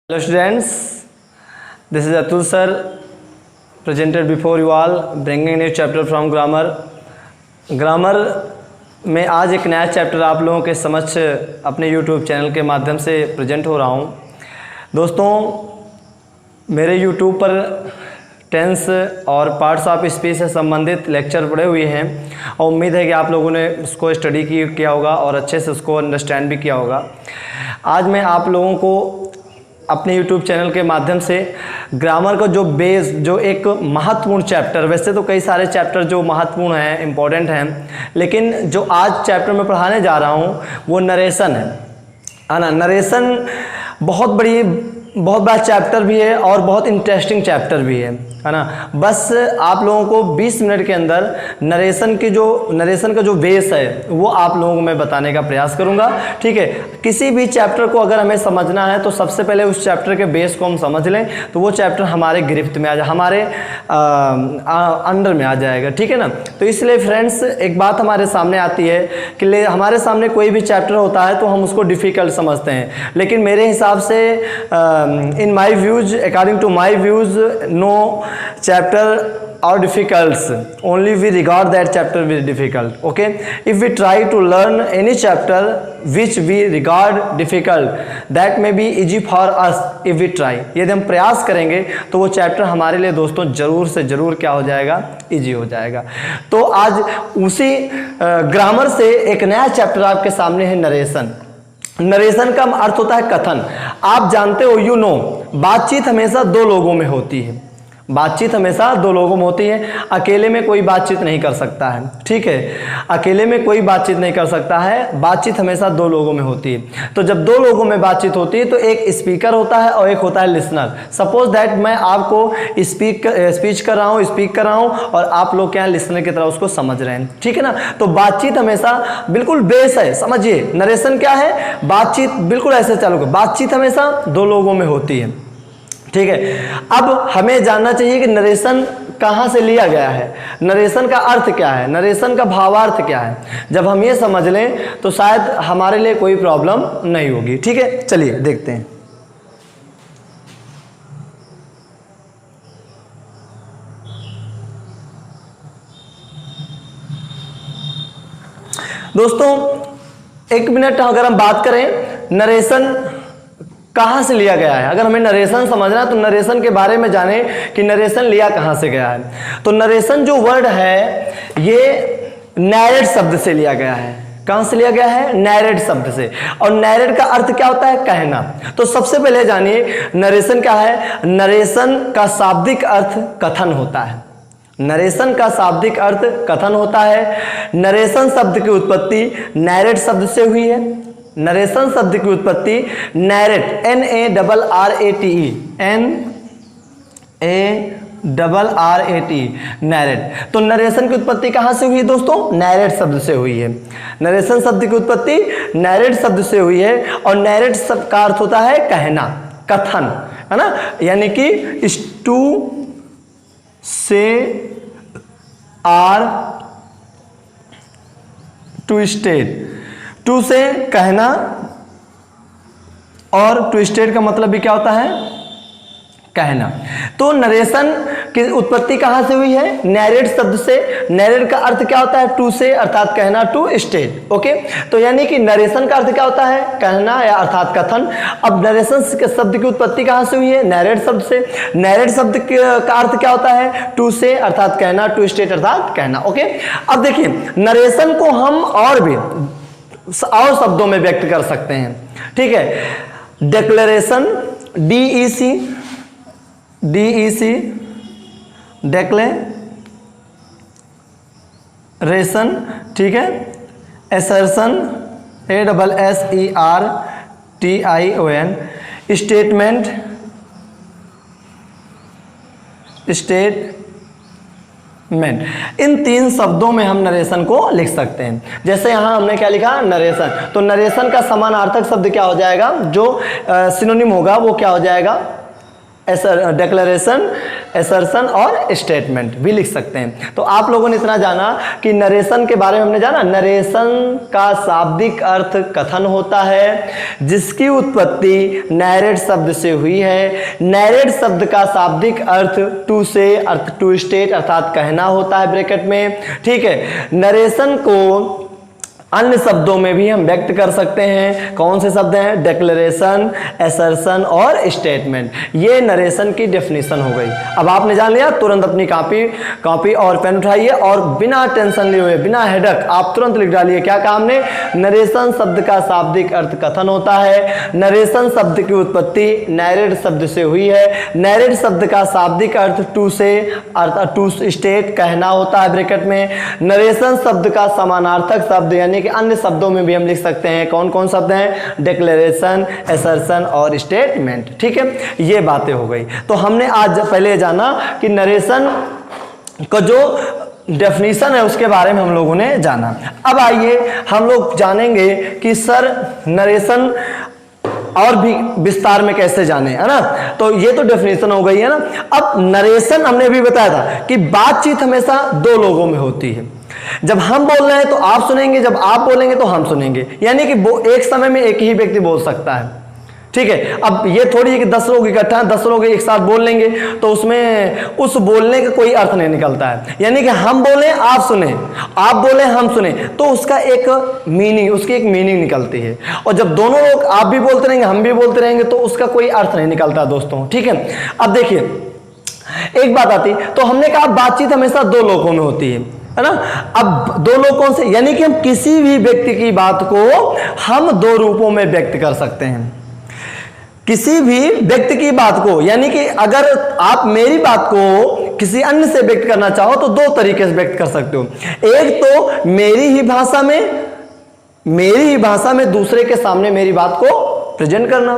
Hello students, this is Atul sir presented before you all bringing a new chapter from grammar. Grammar में आज एक नया chapter आप लोगों के समक्ष अपने YouTube चैनल के माध्यम से प्रेजेंट हो रहा हूँ। दोस्तों, मेरे YouTube पर टेंस और पार्ट्स ऑफ स्पीच से संबंधित लेक्चर पड़े हुए हैं और उम्मीद है कि आप लोगों ने उसको स्टडी किया होगा और अच्छे से उसको अंडरस्टैंड भी किया होगा। आज मैं आप लोगों को अपने YouTube चैनल के माध्यम से ग्रामर का जो बेस, जो एक महत्वपूर्ण चैप्टर, वैसे तो कई सारे चैप्टर जो महत्वपूर्ण हैं, इम्पोर्टेंट हैं, लेकिन जो आज चैप्टर में पढ़ाने जा रहा हूँ वो नरेशन है ना। नरेशन बहुत बड़ा चैप्टर भी है और बहुत इंटरेस्टिंग चैप्टर भी है ना। बस आप लोगों को 20 मिनट के अंदर नरेशन का जो बेस है वो आप लोगों को मैं बताने का प्रयास करूंगा। ठीक है, किसी भी चैप्टर को अगर हमें समझना है तो सबसे पहले उस चैप्टर के बेस को हम समझ लें तो वो चैप्टर हमारे गिरफ्त में हमारे अंडर में आ जाएगा। ठीक है ना। तो इसलिए फ्रेंड्स, एक बात हमारे सामने आती है कि हमारे सामने कोई भी चैप्टर होता है तो हम उसको डिफ़िकल्ट समझते हैं, लेकिन मेरे हिसाब से in my views, according to my views, no chapter are difficult, only we regard that chapter very difficult. Okay, if we try to learn any chapter which we regard difficult, that may be easy for us if we try. यदि हम प्रयास करेंगे तो वो chapter हमारे लिए दोस्तों ज़रूर से ज़रूर क्या हो जाएगा, इजी हो जाएगा। तो आज उसी ग्रामर से एक नया चैप्टर आपके सामने है, नरेशन। नरेशन का अर्थ होता है कथन। आप जानते हो, यू नो, बातचीत हमेशा दो लोगों में होती है। बातचीत हमेशा दो लोगों में होती है, अकेले में कोई बातचीत नहीं कर सकता है। ठीक है, अकेले में कोई बातचीत नहीं कर सकता है, बातचीत हमेशा दो लोगों में होती है। तो जब दो लोगों में बातचीत होती है तो एक स्पीकर होता है और एक होता है लिसनर। सपोज दैट मैं आपको स्पीक कर रहा हूँ और आप लोग क्या लिसनर की तरह उसको समझ रहे हैं। ठीक है ना। तो बातचीत हमेशा बिल्कुल बेस है। समझिए, नरेशन क्या है, बातचीत बिल्कुल ऐसे चालू कर, बातचीत हमेशा दो लोगों में होती है। ठीक है, अब हमें जानना चाहिए कि नरेशन कहाँ से लिया गया है, नरेशन का अर्थ क्या है, नरेशन का भावार्थ क्या है। जब हम ये समझ लें तो शायद हमारे लिए कोई प्रॉब्लम नहीं होगी। ठीक है, चलिए देखते हैं। दोस्तों, एक मिनट अगर हम बात करें नरेशन कहाँ से लिया गया है, अगर हमें नरेशन समझना है तो नरेशन के बारे में जाने कि नरेशन लिया कहाँ से गया है। तो नरेशन जो वर्ड है ये नैरेट शब्द से लिया गया है। कहाँ से लिया गया है, नैरेट शब्द से। और नैरेट का अर्थ क्या होता है, कहना। तो सबसे पहले जानिए नरेशन क्या है। नरेशन का शाब्दिक अर्थ कथन होता है। नरेशन का शाब्दिक अर्थ कथन होता है। नरेशन शब्द की उत्पत्ति नैरेट शब्द से हुई है। नरेशन शब्द की उत्पत्ति नैरेट, NARRATE, नैरेट। तो नरेशन की उत्पत्ति कहाँ से हुई है दोस्तों, नैरेट शब्द से हुई है। नरेशन शब्द की उत्पत्ति नैरेट शब्द से हुई है और नैरेट शब्द का अर्थ होता है कहना, कथन, है ना। यानी कि टू से आर टू स्टेट, टू से कहना और ट्विस्टेड का मतलब भी क्या होता है, कहना। तो नरेशन की उत्पत्ति कहाँ से हुई है, नैरेट शब्द से। नैरेट का अर्थ क्या होता है, टू से अर्थात कहना, टू स्टेट। ओके, तो यानी कि नरेशन का अर्थ क्या होता है, कहना या अर्थात कथन। अब नरेशन शब्द की उत्पत्ति कहाँ से हुई है, नैरेट शब्द से। नैरेट शब्द का अर्थ क्या होता है, टू से अर्थात कहना, टू स्टेट अर्थात कहना। ओके, अब देखिए नरेशन को हम और शब्दों में व्यक्त कर सकते हैं। ठीक है, डिक्लेरेशन, DEC, डिक्लेरेशन। ठीक है, असर्शन, ASSERTION, स्टेटमेंट, इन तीन शब्दों में हम नरेशन को लिख सकते हैं। जैसे यहाँ हमने क्या लिखा, नरेशन। तो नरेशन का समानार्थक शब्द क्या हो जाएगा, जो सिनोनिम होगा वो क्या हो जाएगा, डिक्लेरेशन, एसर्शन और स्टेटमेंट भी लिख सकते हैं। तो आप लोगों ने इतना जाना कि नरेशन के बारे में हमने जाना, नरेशन का शाब्दिक अर्थ कथन होता है जिसकी उत्पत्ति नैरेट शब्द से हुई है। नैरेट शब्द का शाब्दिक अर्थ टू से, अर्थ टू स्टेट अर्थात कहना होता है ब्रैकेट में, ठीक है। नरेशन को अन्य शब्दों में भी हम व्यक्त कर सकते हैं। कौन से शब्द हैं? डिक्लेरेशन, एसर्शन और स्टेटमेंट। ये नरेशन की डेफिनेशन हो गई। अब आपने जान लिया, तुरंत अपनी कॉपी और पेन उठाइए और बिना टेंशन लिए हुए, बिना हेडक आप तुरंत लिख डालिए क्या काम ने। नरेशन शब्द का शाब्दिक अर्थ कथन होता है। नरेशन शब्द की उत्पत्ति नैरेट शब्द से हुई है। नैरेट शब्द का शाब्दिक अर्थ टू से, अर्थ टू स्टेट कहना होता है ब्रैकेट में। नरेशन शब्द का समानार्थक शब्द यानी कि अन्य शब्दों में भी हम लिख सकते हैं। कौन कौन शब्द हैं? डिक्लेरेशन, एसर्शन और स्टेटमेंट, ठीक है। ये बातें हो गई। तो हमने आज पहले जाना कि नरेशन का जो डेफिनेशन है उसके बारे में हम लोगों ने जाना। अब आइए हम लोग जानेंगे कि सर नरेशन और भी विस्तार में कैसे जाने, है ना। तो ये तो डेफिनेशन हो गई है ना। अब नरेशन हमने भी बताया था कि बातचीत हमेशा दो लोगों में होती है। जब हम बोल रहे हैं तो आप सुनेंगे, जब आप बोलेंगे तो हम सुनेंगे, यानी कि वो एक समय में एक ही व्यक्ति बोल सकता है, ठीक है। अब ये थोड़ी है कि 10 लोग इकट्ठा हैं, 10 लोग एक साथ बोल लेंगे तो उसमें उस बोलने का कोई अर्थ नहीं निकलता है। यानी कि हम बोले आप सुने, आप बोले हम सुने, तो उसका एक मीनिंग, उसकी एक मीनिंग निकलती है। और जब दोनों लोग आप भी बोलते रहेंगे हम भी बोलते रहेंगे तो उसका कोई अर्थ नहीं निकलता दोस्तों, ठीक है। अब देखिए एक बात आती, तो हमने कहा बातचीत हमेशा दो लोगों में होती है ना। अब दो लोगों से यानी कि हम किसी भी व्यक्ति की बात को हम दो रूपों में व्यक्त कर सकते हैं। किसी भी व्यक्ति की बात को, यानी कि अगर आप मेरी बात को किसी अन्य से व्यक्त करना चाहो तो दो तरीके से व्यक्त कर सकते हो। एक तो मेरी ही भाषा में दूसरे के सामने मेरी बात को प्रेजेंट करना,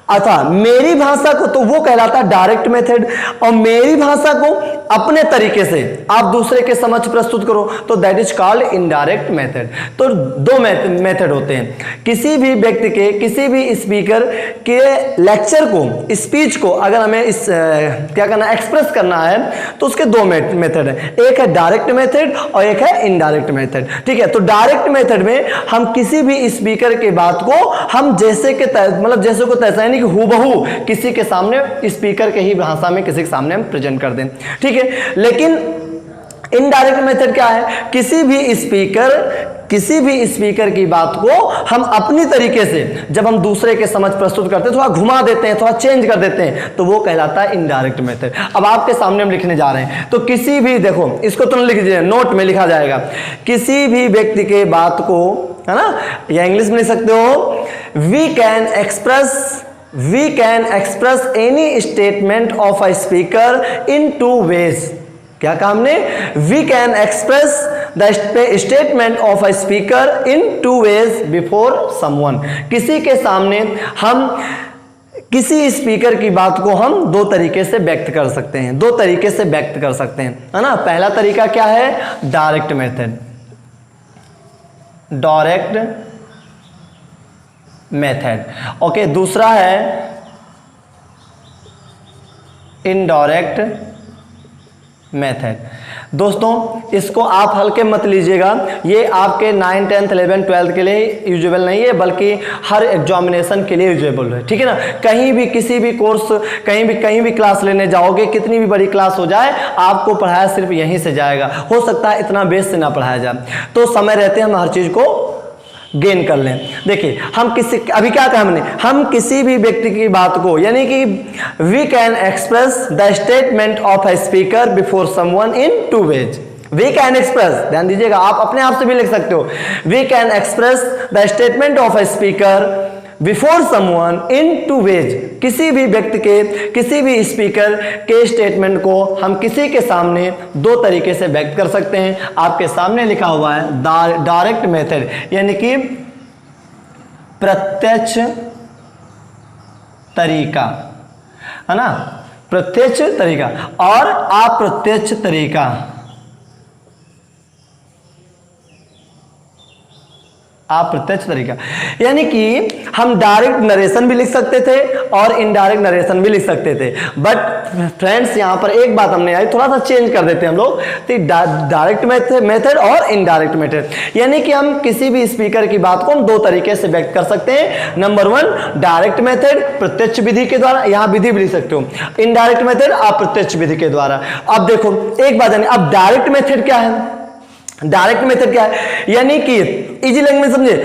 अथा मेरी भाषा को तो वो कहलाता है डायरेक्ट मेथड, और मेरी भाषा को अपने तरीके से आप दूसरे के समक्ष प्रस्तुत करो तो that is called indirect method. तो दो मेथड होते हैं। किसी भी व्यक्ति के, किसी भी स्पीकर के लेक्चर को, स्पीच को अगर हमें क्या करना, एक्सप्रेस करना है तो उसके दो मेथड है। एक है डायरेक्ट मेथड और एक है इनडायरेक्ट मेथड, ठीक है। तो डायरेक्ट मेथड में हम किसी भी स्पीकर की बात को हम जैसे के मतलब जैसे को तैसा कि हूबहू किसी के सामने, स्पीकर के ही भाषा में किसी के सामने हम प्रेजेंट कर दें, ठीक है। लेकिन इनडायरेक्ट मेथड क्या है? किसी भी स्पीकर की बात को हम अपनी तरीके से जब हम दूसरे के समझ प्रस्तुत करते हैं, थोड़ा घुमा देते हैं, थोड़ा चेंज कर देते हैं, तो वो कहलाता है इनडायरेक्ट मेथड। अब आपके सामने हम लिखने जा रहे हैं तो किसी भी, देखो इसको तुरंत लिख दीजिए, नोट में लिखा जाएगा, किसी भी व्यक्ति के बात को, है ना, या इंग्लिश में लिख सकते हो, we can express any statement of a speaker in two ways. क्या कहा हमने? We can express the statement of a speaker in two ways before someone. किसी के सामने हम किसी स्पीकर की बात को हम दो तरीके से व्यक्त कर सकते हैं, दो तरीके से व्यक्त कर सकते हैं, है ना। पहला तरीका क्या है? Direct method, direct method, okay. दूसरा है इनडायरेक्ट मेथड। दोस्तों इसको आप हल्के मत लीजिएगा, ये आपके 9, 10, 11, 12 के लिए यूजेबल नहीं है, बल्कि हर एग्जामिनेशन के लिए यूजेबल है, ठीक है ना। कहीं भी किसी भी कोर्स, कहीं भी क्लास लेने जाओगे, कितनी भी बड़ी क्लास हो जाए, आपको पढ़ाया सिर्फ यहीं से जाएगा। हो सकता है इतना बेस से ना पढ़ाया जाए, तो समय रहते हम हर चीज़ को गेन कर लें। देखिए हम अभी क्या कहा हमने, हम किसी भी व्यक्ति की बात को, यानी कि we can express the statement of a speaker before someone in two ways. We can express, ध्यान दीजिएगा, आप अपने आप से भी लिख सकते हो, we can express the statement of a speaker before someone in two ways. किसी भी व्यक्ति के, किसी भी स्पीकर के स्टेटमेंट को हम किसी के सामने दो तरीके से व्यक्त कर सकते हैं। आपके सामने लिखा हुआ है डायरेक्ट मेथड, यानी कि प्रत्यक्ष तरीका, है ना, प्रत्यक्ष तरीका, और अप्रत्यक्ष तरीका। अप्रत्यक्ष तरीका, यानी कि हम डायरेक्ट नरेशन भी लिख सकते थे और इनडायरेक्ट नरेशन भी लिख सकते थे। बट फ्रेंड्स यहाँ पर एक बात हमने आई, थोड़ा सा चेंज कर देते हैं हम लोग, तो डायरेक्ट मेथड और इनडायरेक्ट मेथड, यानी कि हम किसी भी स्पीकर की बात को हम दो तरीके से व्यक्त कर सकते हैं। नंबर 1 डायरेक्ट मेथड प्रत्यक्ष विधि के द्वारा, यहाँ विधि भी लिख सकते हो, इनडायरेक्ट मेथड अप्रत्यक्ष विधि के द्वारा। अब देखो एक बात जानिए, अब डायरेक्ट मेथड क्या है? डायरेक्ट मेथड क्या है, यानी कि इजी लैंग्वेज में समझे,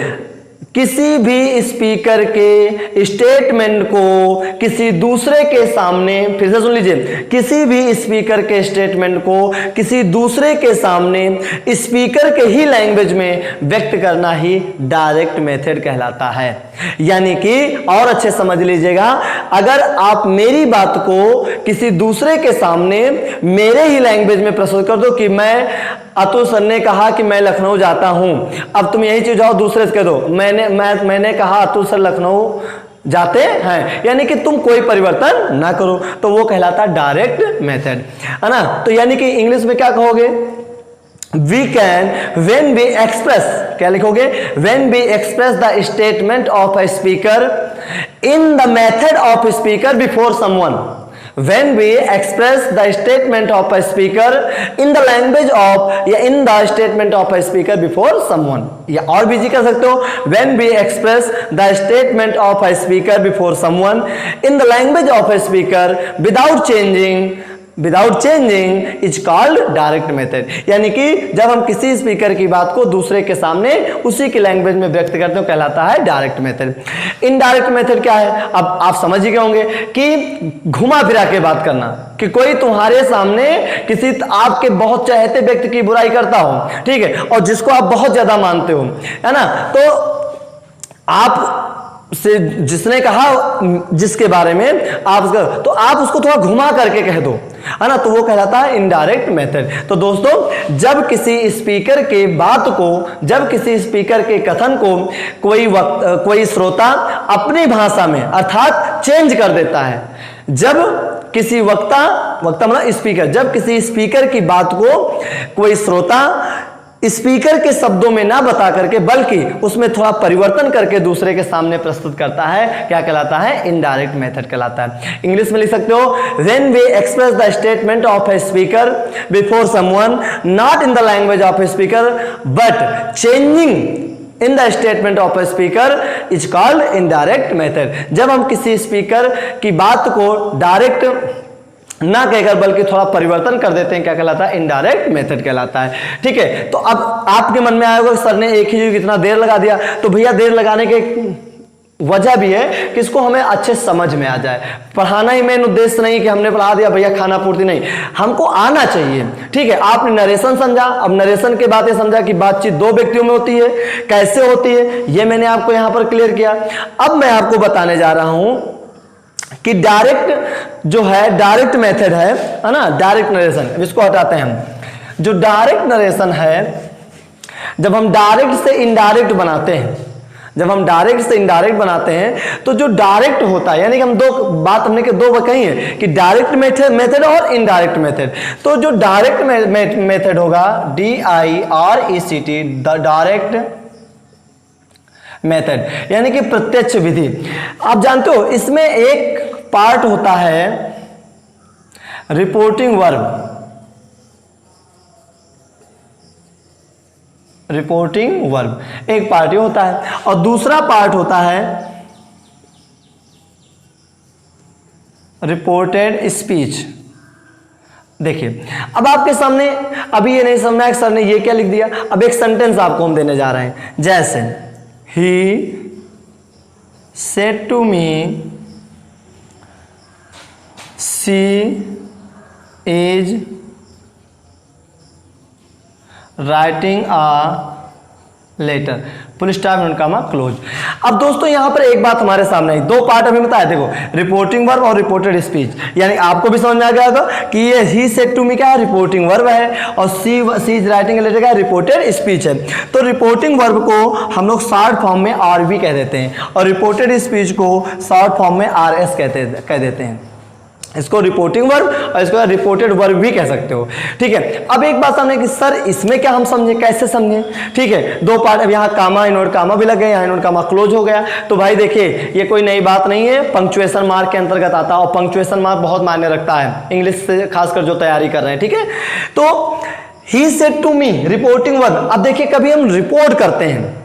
किसी भी स्पीकर के स्टेटमेंट को किसी दूसरे के सामने, फिर से सुन लीजिए, किसी भी स्पीकर के स्टेटमेंट को किसी दूसरे के सामने स्पीकर के ही लैंग्वेज में व्यक्त करना ही डायरेक्ट मेथड कहलाता है। यानी कि और अच्छे समझ लीजिएगा, अगर आप मेरी बात को किसी दूसरे के सामने मेरे ही लैंग्वेज में प्रस्तुत कर दो कि मैं, अतुल सर ने कहा कि मैं लखनऊ जाता हूं, अब तुम यही चीज जाओ दूसरे से कह दो मैंने कहा अतुल सर लखनऊ जाते हैं, यानी कि तुम कोई परिवर्तन ना करो, तो वो कहलाता डायरेक्ट मेथड, है ना। तो यानी कि इंग्लिश में क्या कहोगे? We can, when we express, क्या लिखोगे? When we express the statement of a speaker in the method of speaker before someone. When we express the statement of a speaker in the language of, या in the statement of a speaker before someone, या और भी जी कर सकते हो, when we express the statement of a speaker before someone in the language of a speaker without changing is called direct method. यानी कि जब हम किसी स्पीकर की बात को दूसरे के सामने उसी की लैंग्वेज में व्यक्त करते हो कहलाता है डायरेक्ट मेथड। इनडायरेक्ट मेथड क्या है? अब आप समझ ही गए होंगे कि घुमा फिरा के बात करना, कि कोई तुम्हारे सामने किसी आपके बहुत चहेते व्यक्ति की बुराई करता हो, ठीक है, और जिसको आप बहुत ज्यादा मानते हो, है ना, तो आप से जिसने कहा जिसके बारे में आप उसका, तो आप उसको थोड़ा घुमा करके कह दो, है ना, तो वो कहलाता है इनडायरेक्ट मेथड। तो दोस्तों, जब किसी स्पीकर के बात को, जब किसी स्पीकर के कथन को कोई श्रोता अपनी भाषा में अर्थात चेंज कर देता है, जब किसी वक्ता मतलब स्पीकर, जब किसी स्पीकर की बात को कोई श्रोता स्पीकर के शब्दों में ना बता करके बल्कि उसमें थोड़ा परिवर्तन करके दूसरे के सामने प्रस्तुत करता है, क्या कहलाता है? इनडायरेक्ट मेथड कहलाता है। इंग्लिश में लिख सकते हो, when we express the statement of a speaker before someone not in the language of a speaker but changing in the statement of a speaker is called indirect method। जब हम किसी speaker की बात को डायरेक्ट ना कहकर बल्कि थोड़ा परिवर्तन कर देते हैं, क्या कहलाता है? इनडायरेक्ट मेथड कहलाता है। ठीक है, तो अब आपके मन में आएगा सर ने एक ही चीज कितना देर लगा दिया, तो भैया देर लगाने के वजह भी है कि इसको हमें अच्छे समझ में आ जाए। पढ़ाना ही मेन उद्देश्य नहीं कि हमने पढ़ा दिया भैया खाना पूर्ति, नहीं, हमको आना चाहिए। ठीक है, आपने नरेशन समझा, अब नरेशन के बातें समझा कि बातचीत दो व्यक्तियों में होती है, कैसे होती है, ये मैंने आपको यहां पर क्लियर किया। अब मैं आपको बताने जा रहा हूं कि डायरेक्ट जो है, डायरेक्ट मेथड है ना, डायरेक्ट नरेशन, इसको हटाते हैं हम। जो डायरेक्ट नरेशन है, जब हम डायरेक्ट से इनडायरेक्ट बनाते हैं, जब हम डायरेक्ट से इनडायरेक्ट बनाते हैं, तो जो डायरेक्ट होता है, यानी कि हम हमने दो कही है कि डायरेक्ट मेथड और इनडायरेक्ट मेथड। तो जो डायरेक्ट मेथड होगा, DIRECT, डायरेक्ट मेथड, यानी कि प्रत्यक्ष विधि। आप जानते हो इसमें एक पार्ट होता है रिपोर्टिंग वर्ब, रिपोर्टिंग वर्ब एक पार्ट होता है, और दूसरा पार्ट होता है रिपोर्टेड स्पीच। देखिए, अब आपके सामने अभी ये नहीं समझना है सर ने ये क्या लिख दिया। अब एक सेंटेंस आपको हम देने जा रहे हैं, जैसे He said to me, she is writing a letter, full stop and comma close. अब दोस्तों यहां पर एक बात हमारे सामने आई, दो पार्ट अभी बताया, देखो रिपोर्टिंग वर्ब और रिपोर्टेड स्पीच, यानी आपको भी समझ में आ गया होगा कि ये ही सेड टू मी क्या है, रिपोर्टिंग वर्ब है, और she is writing a letter क्या है, रिपोर्टेड स्पीच है। तो रिपोर्टिंग वर्ब को हम लोग शॉर्ट फॉर्म में RV कह देते हैं, और रिपोर्टेड स्पीच को शॉर्ट फॉर्म में RS कह देते हैं। इसको रिपोर्टिंग वर्ब और इसको रिपोर्टेड वर्ब भी कह सकते हो। ठीक है, अब एक बात सामने कि सर इसमें क्या हम समझे, कैसे समझे? ठीक है, दो पार्ट, अब यहाँ कामा इनवर्ट कामा भी लग गया, यहाँ इनवर्ट कामा क्लोज हो गया। तो भाई देखिए ये कोई नई बात नहीं है, पंक्चुएशन मार्क के अंतर्गत आता है और पंक्चुएशन मार्क बहुत मायने रखता है इंग्लिश से, खासकर जो तैयारी कर रहे हैं। ठीक है, तो he said to me reporting verb. अब देखिए कभी हम रिपोर्ट करते हैं,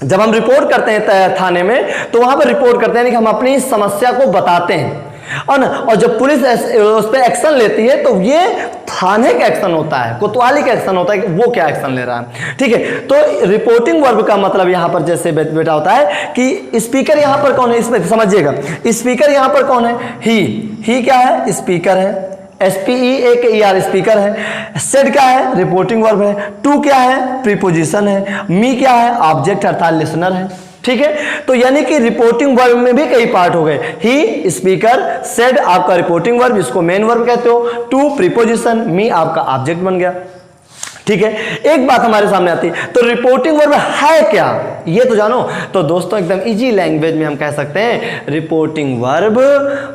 जब हम रिपोर्ट करते हैं थाने में तो वहां पर रिपोर्ट करते हैं कि हम अपनी समस्या को बताते हैं और जब पुलिस उस पर एक्शन लेती है तो ये थाने का एक्शन होता है, कोतवाली का एक्शन होता है कि वो क्या एक्शन ले रहा है। ठीक है, तो रिपोर्टिंग वर्ब का मतलब यहां पर जैसे बेटा होता है कि स्पीकर यहां पर कौन है, इसमें समझिएगा, स्पीकर यहां पर कौन है, ही क्या है, स्पीकर है, SPEAKER स्पीकर है, सेड क्या है, रिपोर्टिंग वर्ब है, टू क्या है, प्रीपोजिशन है, मी क्या है, ऑब्जेक्ट अर्थात लिसनर है। ठीक है, तो यानी कि रिपोर्टिंग वर्ब में भी कई पार्ट हो गए, ही स्पीकर, सेड आपका रिपोर्टिंग वर्ब जिसको मेन वर्ब कहते हो, टू प्रीपोजिशन, मी आपका ऑब्जेक्ट बन गया। ठीक है, एक बात हमारे सामने आती है, तो रिपोर्टिंग वर्ब है क्या, ये तो जानो। तो दोस्तों एकदम इजी लैंग्वेज में हम कह सकते हैं रिपोर्टिंग वर्ब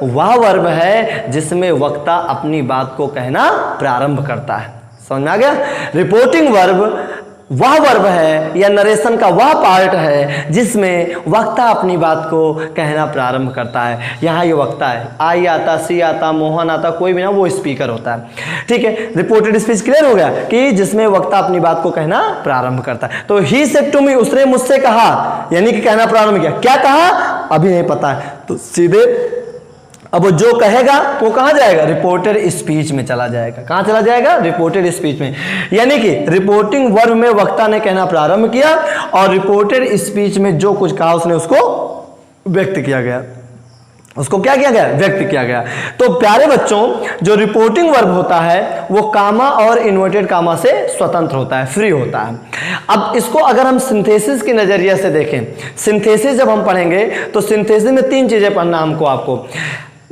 वह वर्ब है जिसमें वक्ता अपनी बात को कहना प्रारंभ करता है। समझ में आ गया? रिपोर्टिंग वर्ब वह वर्ब है या नरेशन का वह पार्ट है जिसमें वक्ता अपनी बात को कहना प्रारंभ करता है। यहाँ ये वक्ता है, आई आता, सी आता, मोहन आता, कोई भी ना, वो स्पीकर होता है। ठीक है, रिपोर्टेड स्पीच क्लियर हो गया कि जिसमें वक्ता अपनी बात को कहना प्रारंभ करता है। तो ही सेड टू मी, उसने मुझसे कहा, यानी कि कहना प्रारंभ किया। क्या कहा अभी नहीं पता है, तो सीधे अब वो जो कहेगा वो कहाँ जाएगा, रिपोर्टेड स्पीच में चला जाएगा। कहाँ चला जाएगा, रिपोर्टेड स्पीच में। यानी कि रिपोर्टिंग वर्ब में वक्ता ने कहना प्रारंभ किया और रिपोर्टेड स्पीच में जो कुछ कहा उसने उसको व्यक्त किया गया, उसको क्या किया गया, व्यक्त किया गया। तो प्यारे बच्चों, जो रिपोर्टिंग वर्ब होता है वो कामा और इन्वर्टेड कामा से स्वतंत्र होता है, फ्री होता है। अब इसको अगर हम सिंथेसिस के नजरिए से देखें, सिंथेसिस जब हम पढ़ेंगे तो सिंथेसिस में तीन चीजें पढ़ना हमको, आपको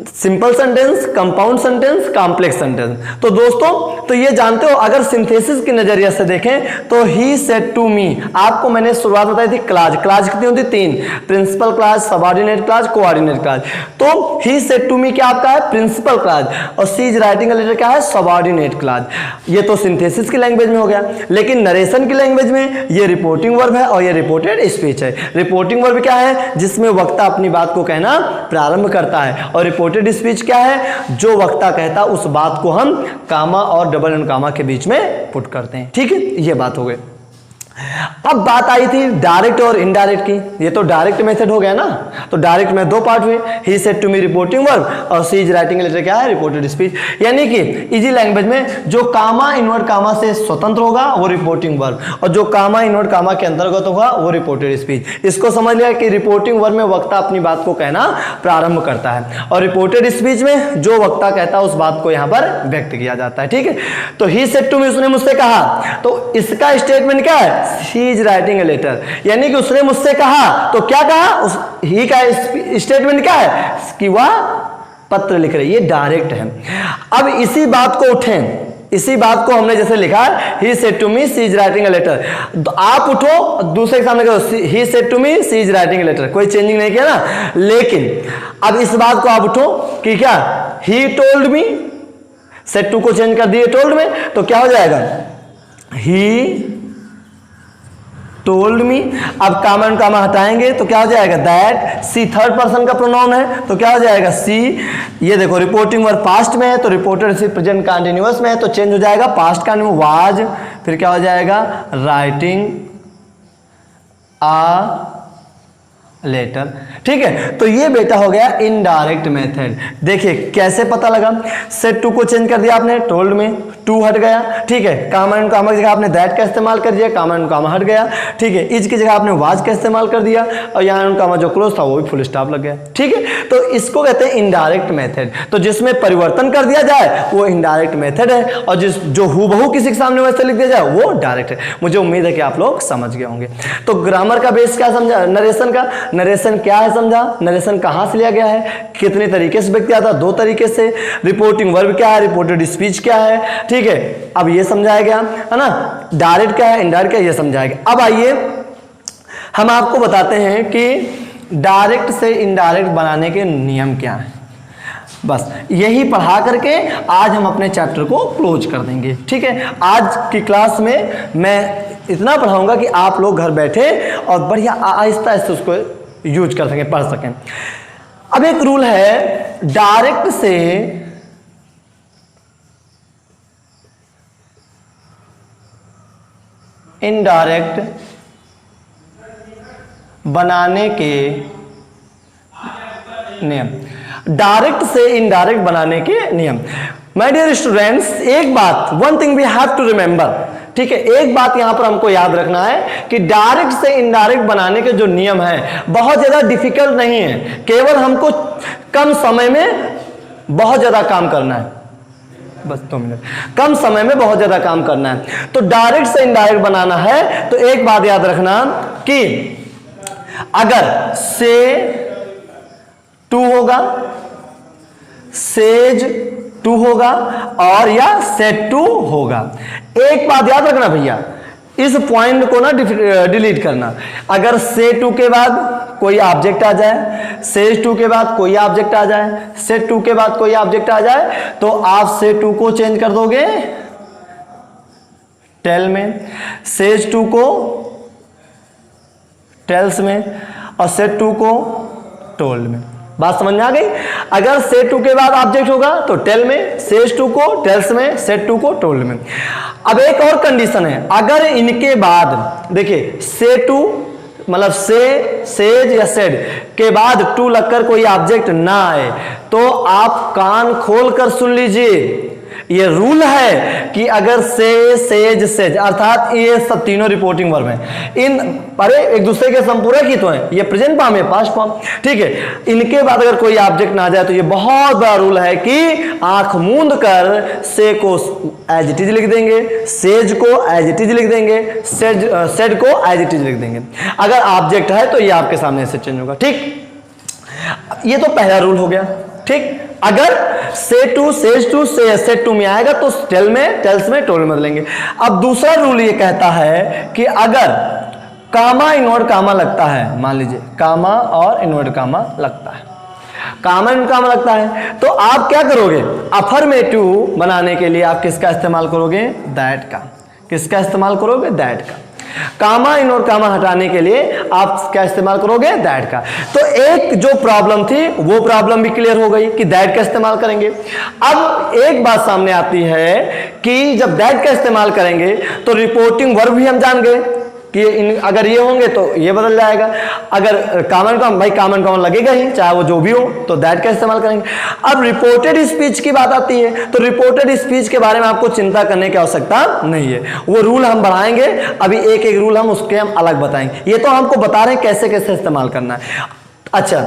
simple sentence, compound sentence, complex sentence. तो दोस्तों तो ये जानते हो, अगर सिंथेसिस के नजरिए से देखें तो ही सेड टू मी, आपको मैंने शुरुआत बताई थी क्लाज, क्लाज कितनी होती, तीन, principal clause, subordinate clause, coordinate clause. तो ही सेड टू मी क्या आपका है, प्रिंसिपल क्लाज, और she is writing a letter क्या है, सबऑर्डिनेट क्लाज। ये तो सिंथेसिस की लैंग्वेज में हो गया, लेकिन नरेशन की लैंग्वेज में ये रिपोर्टिंग वर्ब है और ये रिपोर्टेड स्पीच है। रिपोर्टिंग वर्ब क्या है, जिसमें वक्ता अपनी बात को कहना प्रारंभ करता है, और रिपोर्टेड स्पीच क्या है, जो वक्ता कहता उस बात को हम कामा और डबल एंड कामा के बीच में पुट करते हैं। ठीक है, ये बात हो गई। अब बात आई थी डायरेक्ट और इनडायरेक्ट की। ये तो डायरेक्ट मेथड हो गया ना, तो डायरेक्ट में दो पार्ट हुए, he said to me reporting verb और सी इज राइटिंग लेटर क्या है, रिपोर्टेड स्पीच। यानी कि इजी लैंग्वेज में जो कामा इनवर्ट कामा से स्वतंत्र होगा वो रिपोर्टिंग वर्ब, और जो कामा इनवर्ट कामा के अंतर्गत होगा वो रिपोर्टेड स्पीच। इसको समझ लिया कि रिपोर्टिंग वर्ब में वक्ता अपनी बात को कहना प्रारंभ करता है और रिपोर्टेड स्पीच में जो वक्ता कहता है उस बात को यहां पर व्यक्त किया जाता है। ठीक है, तो ही सेड टू मी, उसने मुझसे कहा, तो इसका स्टेटमेंट क्या है, He is writing a letter, यानी कि उसने मुझसे कहा, तो क्या कहा, ही का स्टेटमेंट क्या है कि वह पत्र लिख रही, ये डायरेक्ट है। अब इसी बात को उठें, इसी बात को हमने जैसे लिखा है, he said to me she is writing a letter, तो आप उठो दूसरे के सामने करो, he said to me she is writing a letter, कोई चेंजिंग नहीं किया ना। लेकिन अब इस बात को आप उठो कि क्या, he told me, said to को चेंज कर दिए told में, तो क्या हो जाएगा, he told me। अब कामा एंड कामा हटाएंगे तो क्या हो जाएगा, दैट। सी थर्ड पर्सन का प्रोनाउन है तो क्या हो जाएगा, सी। ये देखो रिपोर्टिंग वर्ब पास्ट में है तो रिपोर्टेड सी प्रेजेंट कंटीन्यूअस में है तो चेंज हो जाएगा, पास्ट कंटीन्यू वाज, फिर क्या हो जाएगा, राइटिंग आ लेटर। ठीक है, तो ये बेटा हो गया इनडायरेक्ट मेथड। देखिए कैसे पता लगा, सेड टू को चेंज कर दिया आपने टोल्ड में, टू हट गया। ठीक है, कामा एंड कामा की जगह आपने दैट का इस्तेमाल कर दिया, कामा एंड कामा हट गया। ठीक है, इज की जगह आपने वाज का इस्तेमाल कर दिया और यहाँ एंड कामा जो क्लोज था वो भी फुल स्टॉप लग गया। ठीक है, तो इसको कहते हैं इनडायरेक्ट मेथड। तो जिसमें परिवर्तन कर दिया जाए वो इनडायरेक्ट मेथड है, और जो हूबहू किसी के सामने वैसे लिख दिया जाए वो डायरेक्ट है। मुझे उम्मीद है कि आप लोग समझ गए होंगे। तो ग्रामर का बेस क्या समझा, नरेशन का, नरेशन क्या है समझा, नरेशन कहां से लिया गया है, कितने तरीके से व्यक्त किया था, दो तरीके से। रिपोर्टिंग वर्ब क्या है, रिपोर्टेड स्पीच क्या है। ठीक है, अब ये समझाया गया है ना, डायरेक्ट क्या है, इनडायरेक्ट क्या है, ये समझाया गया। अब आइए हम आपको बताते हैं कि डायरेक्ट से इनडायरेक्ट बनाने के नियम क्या हैं। बस यही पढ़ा करके आज हम अपने चैप्टर को क्लोज कर देंगे। ठीक है, आज की क्लास में मैं इतना पढ़ाऊंगा कि आप लोग घर बैठे और बढ़िया आहिस्ता आहिस्ता उसको यूज कर सकें, पढ़ सकें। अब एक रूल है, डायरेक्ट से इनडायरेक्ट बनाने के नियम। डायरेक्ट से इनडायरेक्ट बनाने के नियम। माय डियर स्टूडेंट्स, एक बात, one thing we have to remember, ठीक है, एक बात यहां पर हमको याद रखना है कि डायरेक्ट से इनडायरेक्ट बनाने के जो नियम है बहुत ज्यादा डिफिकल्ट नहीं है, केवल हमको कम समय में बहुत ज्यादा काम करना है। बस 2 मिनट, कम समय में बहुत ज्यादा काम करना है। तो डायरेक्ट से इनडायरेक्ट बनाना है तो एक बात याद रखना कि अगर से टू होगा, सेज टू होगा और या सेट टू होगा। एक बात याद रखना भैया, इस पॉइंट को ना डिलीट करना। अगर से टू के बाद कोई ऑब्जेक्ट आ जाए, सेज टू के बाद कोई ऑब्जेक्ट आ जाए, सेट टू के बाद कोई ऑब्जेक्ट आ जाए, तो आप से टू को चेंज कर दोगे टेल में, सेज टू को टेल्स में और सेट टू को टोल्ड में। बात समझ में आ गई? अगर सेट टू के बाद ऑब्जेक्ट होगा तो टेल में, सेज टू को टेल्स में, सेट टू को टोल्ड में। अब एक और कंडीशन है, अगर इनके बाद देखिए से टू मतलब से, सेज या सेड के बाद टू लगकर कोई ऑब्जेक्ट ना आए तो आप कान खोल कर सुन लीजिए, ये रूल है कि अगर से, सेज, सेज अर्थात ये सब तीनों रिपोर्टिंग वर्ब हैं, इन अरे एक दूसरे के संपूरक ही तो हैं, ये प्रेजेंट फॉर्म है, पास्ट फॉर्म, ठीक है, इनके बाद अगर कोई ऑब्जेक्ट ना आ जाए तो ये बहुत बड़ा रूल है कि आंख मूंद कर से को एज इट इज लिख देंगे, सेज को एज इट इज लिख देंगे, सेड को एज इट इज लिख देंगे। अगर ऑब्जेक्ट है तो ये आपके सामने से चेंज होगा। ठीक, ये तो पहला रूल हो गया। ठीक, अगर say to, says to, said to में आएगा तो टेल में, टेल्स में, टोल में बदलेंगे। अब दूसरा रूल ये कहता है कि अगर कामा इनवर्ट कामा लगता है, मान लीजिए कामा और इनवर्ट कामा लगता है, कामा इनवर्ट कामा लगता है, तो आप क्या करोगे? अफर्मेटिव बनाने के लिए आप किसका इस्तेमाल करोगे? दैट का। किसका इस्तेमाल करोगे? दैट का। कामा इनवर्ट कामा हटाने के लिए आप क्या इस्तेमाल करोगे? दैट का। तो एक जो प्रॉब्लम थी वो प्रॉब्लम भी क्लियर हो गई कि दैट का इस्तेमाल करेंगे। अब एक बात सामने आती है कि जब दैट का इस्तेमाल करेंगे तो रिपोर्टिंग वर्ब भी हम जान गए कि अगर ये होंगे तो ये बदल जाएगा, अगर कॉमन कॉमन, भाई कॉमन कॉमन लगेगा ही चाहे वो जो भी हो, तो दैट का इस्तेमाल करेंगे। अब रिपोर्टेड स्पीच की बात आती है तो रिपोर्टेड स्पीच के बारे में आपको चिंता करने की आवश्यकता नहीं है, वो रूल हम बढ़ाएंगे, अभी एक एक रूल हम उसके हम अलग बताएंगे, ये तो हमको बता रहे हैं कैसे कैसे इस्तेमाल करना है। अच्छा,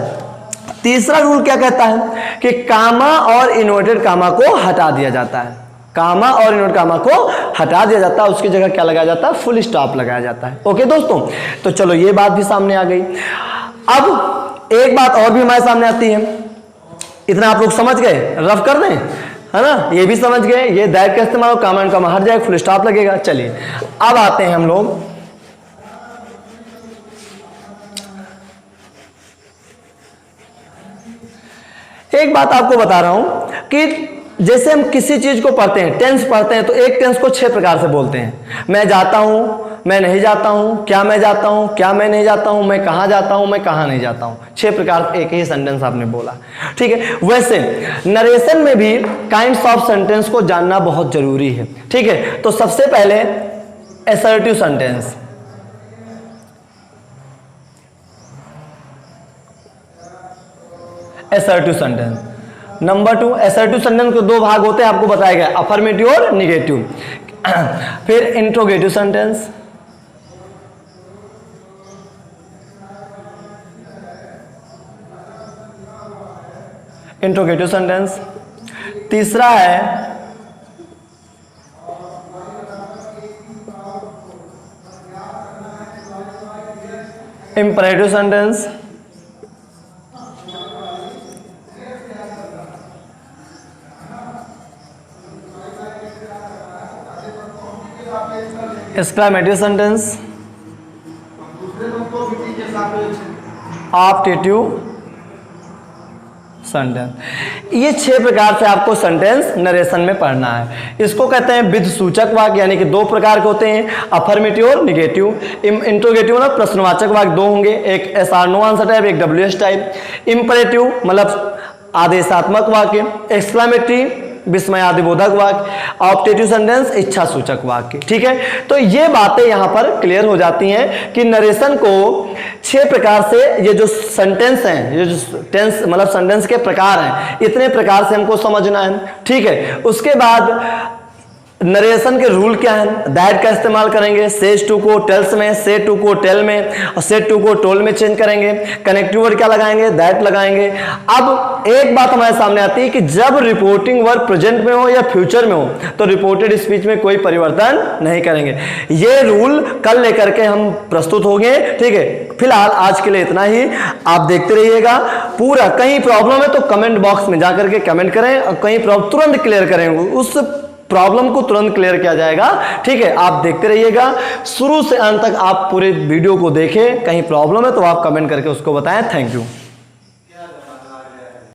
तीसरा रूल क्या कहता है कि कामा और इन्वर्टेड कामा को हटा दिया जाता है, कामा और इनवर्ट कामा को हटा दिया जाता है, उसकी जगह क्या लगाया जाता है? फुल स्टॉप लगाया जाता है। ओके दोस्तों, तो चलो ये बात भी सामने आ गई। अब एक बात और भी हमारे सामने आती है, इतना आप लोग समझ गए, रफ कर दें, है ना, ये भी समझ गए, ये दैट का इस्तेमाल, कामा एंड कामा हट जाएगा, फुल स्टॉप लगेगा। चलिए अब आते हैं हम लोग एक बात आपको बता रहा हूं कि जैसे हम किसी चीज को पढ़ते हैं, टेंस पढ़ते हैं, तो एक टेंस को 6 प्रकार से बोलते हैं। मैं जाता हूं, मैं नहीं जाता हूं, क्या मैं जाता हूं, क्या मैं नहीं जाता हूं, मैं कहां जाता हूं, मैं कहां नहीं जाता हूं। 6 प्रकार एक ही सेंटेंस आपने बोला, ठीक है। वैसे नरेशन में भी काइंड्स ऑफ सेंटेंस को जानना बहुत जरूरी है, ठीक है। तो सबसे पहले assertive sentence, assertive sentence. Number 2, assertive sentence के 2 भाग होते हैं, आपको बताया गया, अफर्मेटिव और निगेटिव। फिर इंट्रोगेटिव सेंटेंस, इंट्रोगेटिव सेंटेंस। तीसरा है imperative sentence. Exclamative sentence, optative sentence. ये 6 प्रकार से आपको सेंटेंस नरेशन में पढ़ना है। इसको कहते हैं विध सूचक वाक्य, यानी कि 2 प्रकार के होते हैं, अफर्मेटिव और निगेटिव। इंट्रोगेटिव मतलब प्रश्नवाचक वाक्य 2 होंगे, एक SR नो आंसर टाइप, एक WH टाइप। इंपरेटिव मतलब आदेशात्मक वाक्य, एक्सक्लेमेटरी विस्मयादिबोधक वाक्य, ऑप्टेटिव सेंटेंस इच्छा सूचक वाक्य। ठीक है, तो ये बातें यहां पर क्लियर हो जाती हैं कि नरेशन को 6 प्रकार से, ये जो सेंटेंस हैं, ये जो टेंस मतलब सेंटेंस के प्रकार हैं, इतने प्रकार से हमको समझना है। ठीक है, उसके बाद नरेशन के रूल क्या है, दैट का इस्तेमाल करेंगे, सेज टू को टेल्स में, से टू को टेल में, और सेड टू को टोल में चेंज करेंगे। कनेक्टिव वर्ड क्या लगाएंगे, दैट लगाएंगे। अब एक बात हमारे सामने आती है कि जब रिपोर्टिंग वर्ड प्रेजेंट में हो या फ्यूचर में हो तो रिपोर्टेड स्पीच में कोई परिवर्तन नहीं करेंगे। ये रूल कल लेकर के हम प्रस्तुत होंगे। ठीक है, फिलहाल आज के लिए इतना ही, आप देखते रहिएगा पूरा। कहीं प्रॉब्लम है तो कमेंट बॉक्स में जाकर के कमेंट करें, और कहीं प्रॉब्लम तुरंत क्लियर करेंगे, उस प्रॉब्लम को तुरंत क्लियर किया जाएगा। ठीक है, आप देखते रहिएगा, शुरू से अंत तक आप पूरे वीडियो को देखें। कहीं प्रॉब्लम है तो आप कमेंट करके उसको बताएं। Thank you.